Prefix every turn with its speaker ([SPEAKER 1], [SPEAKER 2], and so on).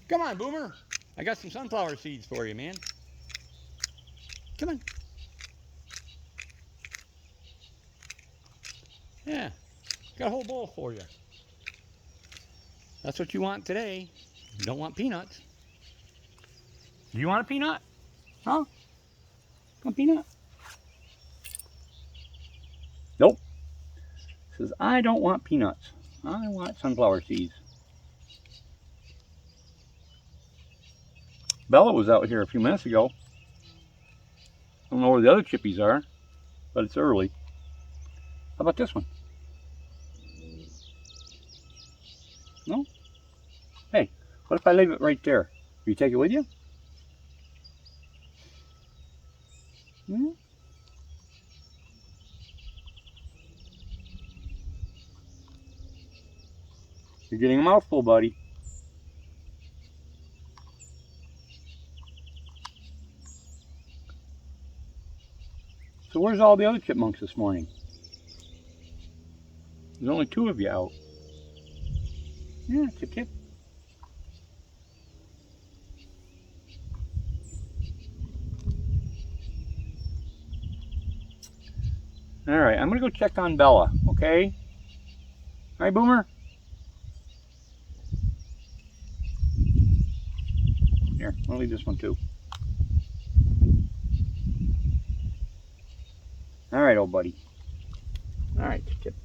[SPEAKER 1] Come on, Boomer. I got some sunflower seeds for you, man. Come on. Yeah, got a whole bowl for you. That's what you want today. You don't want peanuts. Do you want a peanut? Huh? Want a peanut? Nope. Says, I don't want peanuts. I want sunflower seeds. Bella was out here a few minutes ago. I don't know where the other chippies are, but it's early. How about this one? No? Hey, what if I leave it right there? Will you take it with you? Hmm? You're getting a mouthful, buddy. So where's all the other chipmunks this morning? There's only 2 of you out. Yeah, chip chip. Alright, I'm going to go check on Bella, okay? Alright, Boomer? Here, I'll leave this one too. Alright, old buddy. Alright, chip chip.